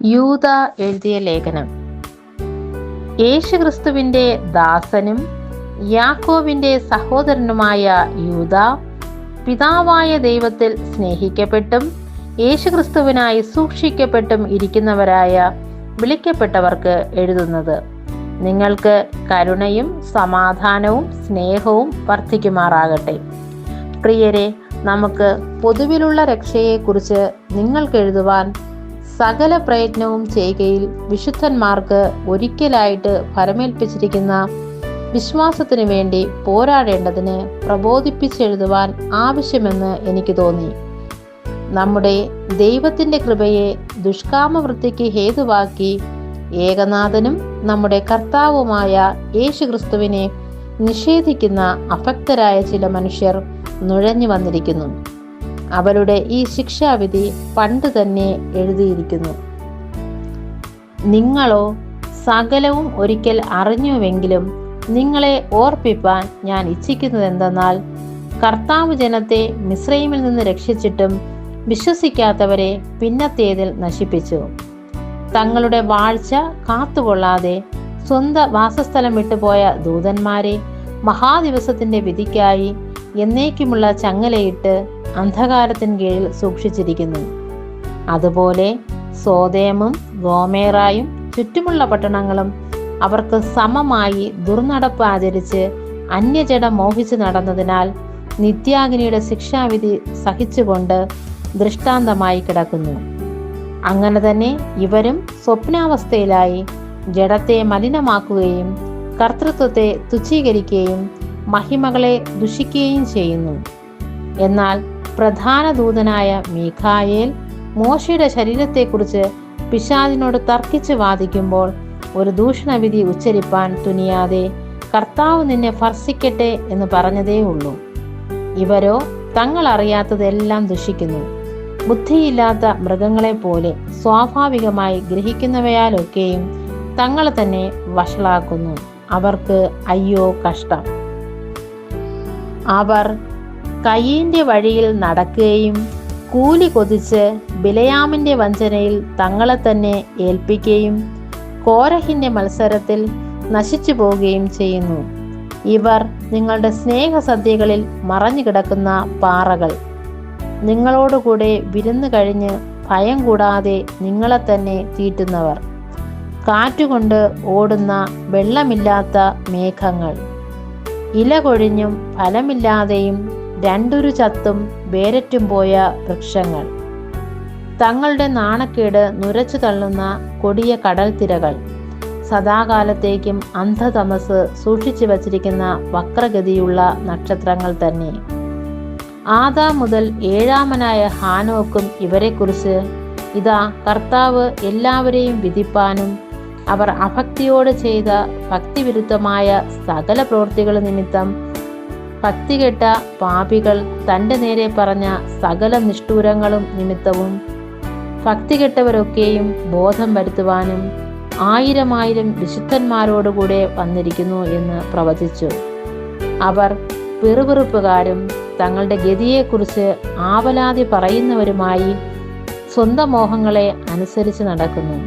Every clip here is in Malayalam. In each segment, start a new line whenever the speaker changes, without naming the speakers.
യൂദ എഴുതിയ ലേഖനം. യേശുക്രിസ്തുവിന്റെ ദാസനും യാക്കോബിന്റെ സഹോദരനുമായ യൂദ, പിതാവായ ദൈവത്തിൽ സ്നേഹിക്കപ്പെട്ടും യേശുക്രിസ്തുവിനായി സൂക്ഷിക്കപ്പെട്ടും ഇരിക്കുന്നവരായ വിളിക്കപ്പെട്ടവർക്ക് എഴുതുന്നത്. നിങ്ങൾക്ക് കരുണയും സമാധാനവും സ്നേഹവും വർദ്ധിക്കുമാറാകട്ടെ. പ്രിയരെ, നമുക്ക് പൊതുവിലുള്ള രക്ഷയെക്കുറിച്ച് നിങ്ങൾക്ക് എഴുതുവാൻ സകല പ്രയത്നവും ചെയ്യുകയിൽ വിശുദ്ധന്മാർക്ക് ഒരിക്കലായിട്ട് ഫലമേൽപ്പിച്ചിരിക്കുന്ന വിശ്വാസത്തിനു വേണ്ടി പോരാടേണ്ടതിന് പ്രബോധിപ്പിച്ചെഴുതുവാൻ ആവശ്യമെന്ന് എനിക്ക് തോന്നി. നമ്മുടെ ദൈവത്തിൻ്റെ കൃപയെ ദുഷ്കാമവൃത്തിക്ക് ഹേതുവാക്കി ഏകനാഥനും നമ്മുടെ കർത്താവുമായ യേശുക്രിസ്തുവിനെ നിഷേധിക്കുന്ന അഭക്തരായ ചില മനുഷ്യർ നുഴഞ്ഞു വന്നിരിക്കുന്നു. അവരുടെ ഈ ശിക്ഷാവിധി പണ്ട് തന്നെ എഴുതിയിരിക്കുന്നു. നിങ്ങളോ സകലവും ഒരിക്കൽ അറിഞ്ഞുവെങ്കിലും നിങ്ങളെ ഓർപ്പിപ്പാൻ ഞാൻ ഇച്ഛിക്കുന്നതെന്തെന്നാൽ, കർത്താവ് ജനത്തെ മിസ്രയീമിൽ നിന്ന് രക്ഷിച്ചിട്ടും വിശ്വസിക്കാത്തവരെ പിന്നത്തേതിൽ നശിപ്പിച്ചു. തങ്ങളുടെ വാഴ്ച കാത്തുകൊള്ളാതെ സ്വന്തം വാസസ്ഥലം വിട്ടുപോയ ദൂതന്മാരെ മഹാദിവസത്തിന്റെ വിധിക്കായി എന്നേക്കുമുള്ള ചങ്ങലയിട്ട് അന്ധകാരത്തിന് കീഴിൽ സൂക്ഷിച്ചിരിക്കുന്നു. അതുപോലെ സോദേമും ഗോമേറായും ചുറ്റുമുള്ള പട്ടണങ്ങളും അവർക്ക് സമമായി ദുർനടപ്പ് ആചരിച്ച് അന്യജടം മോഹിച്ച് നടന്നതിനാൽ നിത്യാഗ്നിയുടെ ശിക്ഷാവിധി സഹിച്ചുകൊണ്ട് ദൃഷ്ടാന്തമായി കിടക്കുന്നു. അങ്ങനെ തന്നെ ഇവരും സ്വപ്നാവസ്ഥയിലായി ജഡത്തെ മലിനമാക്കുകയും കർത്തൃത്വത്തെ തുച്ഛീകരിക്കുകയും മഹിമകളെ ദുഷിക്കുകയും ചെയ്യുന്നു. എന്നാൽ പ്രധാന ദൂതനായ മീഖായേൽ മോശയുടെ ശരീരത്തെക്കുറിച്ച് പിശാചിനോട് തർക്കിച്ച് വാദിക്കുമ്പോൾ ഒരു ദൂഷണവിധി ഉച്ചരിപ്പാൻ തുനിയാതെ കർത്താവ് നിന്നെ ഭർസിക്കട്ടെ എന്ന് പറഞ്ഞതേ ഉള്ളൂ. ഇവരോ തങ്ങൾ അറിയാത്തതെല്ലാം ദുഷിക്കുന്നു. ബുദ്ധിയില്ലാത്ത മൃഗങ്ങളെ പോലെ സ്വാഭാവികമായി ഗ്രഹിക്കുന്നവയാലൊക്കെയും തങ്ങളെ തന്നെ വഷളാക്കുന്നു. അവർക്ക് അയ്യോ കഷ്ടം! അവർ കയീന്റെ വഴിയിൽ നടക്കുകയും കൂലി കൊതിച്ച് ബിലയാമിന്റെ വഞ്ചനയിൽ തങ്ങളെ തന്നെ ഏൽപ്പിക്കുകയും കോരഹിന്റെ മത്സരത്തിൽ നശിച്ചു പോവുകയും ചെയ്യുന്നു. ഇവർ നിങ്ങളുടെ സ്നേഹസദ്യകളിൽ മറഞ്ഞു കിടക്കുന്ന പാറകൾ. നിങ്ങളോടുകൂടെ വിരുന്ന് കഴിഞ്ഞ് ഭയം കൂടാതെ നിങ്ങളെ തന്നെ തീറ്റുന്നവർ. കാറ്റുകൊണ്ട് ഓടുന്ന വെള്ളമില്ലാത്ത മേഘങ്ങൾ. ഇല കൊഴിഞ്ഞും ഫലമില്ലാതെയും രണ്ടുരു ചത്തും വേരറ്റും പോയ വൃക്ഷങ്ങൾ. തങ്ങളുടെ നാണക്കേട് നുരച്ചു തള്ളുന്ന കൊടിയ കടൽ തിരകൾ. സദാകാലത്തേക്കും അന്ധതമസ് സൂക്ഷിച്ചു വച്ചിരിക്കുന്ന വക്രഗതിയുള്ള നക്ഷത്രങ്ങൾ തന്നെ. ആദാം മുതൽ ഏഴാമനായ ഹാനോക്കും ഇവരെക്കുറിച്ച്, ഇതാ കർത്താവ് എല്ലാവരെയും വിധിപ്പാനും അവർ അഭക്തിയോട് ചെയ്ത ഭക്തിവിരുദ്ധമായ സകല പ്രവൃത്തികൾ നിമിത്തം ഭക്തികെട്ട പാപികൾ തൻ്റെ നേരെ പറഞ്ഞ സകല നിഷ്ഠൂരങ്ങളും നിമിത്തവും ഭക്തികെട്ടവരൊക്കെയും ബോധം വരുത്തുവാനും 1000 വിശുദ്ധന്മാരോടുകൂടെ വന്നിരിക്കുന്നു എന്ന് പ്രവചിച്ചു. അവർ പിറുപിറുപ്പുകാരും തങ്ങളുടെ ഗതിയെക്കുറിച്ച് ആവലാതി പറയുന്നവരുമായി സ്വന്തം മോഹങ്ങളെ അനുസരിച്ച് നടക്കുന്നു.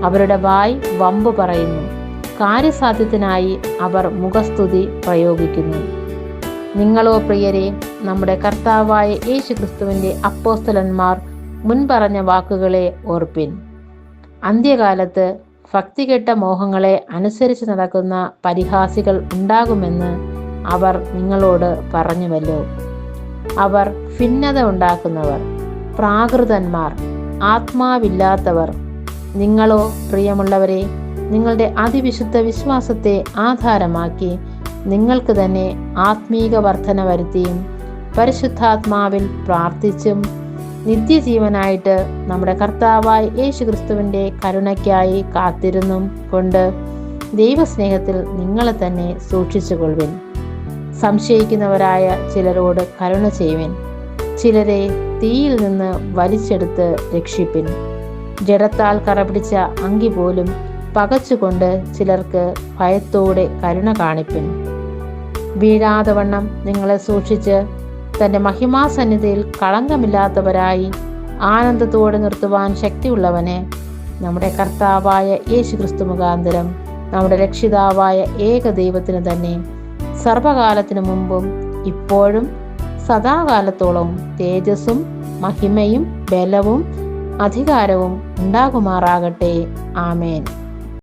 അവരുടെ വായ് വമ്പ് പറയുന്നു. കാര്യസാധ്യത്തിനായി അവർ മുഖസ്തുതി പ്രയോഗിക്കുന്നു. നിങ്ങളോ പ്രിയരെ, നമ്മുടെ കർത്താവായ യേശുക്രിസ്തുവിന്റെ അപ്പോസ്തലന്മാർ മുൻപറഞ്ഞ വാക്കുകളെ ഓർപ്പിൻ. അന്ത്യകാലത്ത് ഭക്തികെട്ട മോഹങ്ങളെ അനുസരിച്ച് നടക്കുന്ന പരിഹാസികൾ ഉണ്ടാകുമെന്ന് അവർ നിങ്ങളോട് പറഞ്ഞുവല്ലോ. അവർ ഭിന്നത ഉണ്ടാക്കുന്നവർ, പ്രാകൃതന്മാർ, ആത്മാവില്ലാത്തവർ. നിങ്ങളോ പ്രിയമുള്ളവരെ, നിങ്ങളുടെ അതിവിശുദ്ധ വിശ്വാസത്തെ ആധാരമാക്കി നിങ്ങൾക്ക് തന്നെ ആത്മീക വർധന വരുത്തിയും പരിശുദ്ധാത്മാവിൽ പ്രാർത്ഥിച്ചും നിത്യജീവനായിട്ട് നമ്മുടെ കർത്താവായ യേശുക്രിസ്തുവിൻ്റെ കരുണയ്ക്കായി കാത്തിരുന്നും കൊണ്ട് ദൈവസ്നേഹത്തിൽ നിങ്ങളെ തന്നെ സൂക്ഷിച്ചുകൊള്ളുവിൻ. സംശയിക്കുന്നവരായ ചിലരോട് കരുണ ചെയ്യുവിൻ. ചിലരെ തീയിൽ നിന്ന് വലിച്ചെടുത്ത് രക്ഷിപ്പിൻ. ജഡത്താൽ കറപിടിച്ച അങ്കി പോലും പകച്ചുകൊണ്ട് ചിലർക്ക് ഭയത്തോടെ കരുണ കാണിപ്പിൻ. വീഴാതെ വണ്ണം നിങ്ങളെ സൂക്ഷിച്ച് തൻ്റെ മഹിമാസന്നിധിയിൽ കളങ്കമില്ലാത്തവരായി ആനന്ദത്തോടെ നിർത്തുവാൻ ശക്തിയുള്ളവനെ നമ്മുടെ കർത്താവായ യേശുക്രിസ്തു മുഖാന്തരം നമ്മുടെ രക്ഷിതാവായ ഏക ദൈവത്തിന് തന്നെ സർവകാലത്തിനു മുമ്പും ഇപ്പോഴും സദാകാലത്തോളം തേജസ്സും മഹിമയും ബലവും അധികാരവും ഉണ്ടാകുമാറാകട്ടെ. ആമേൻ.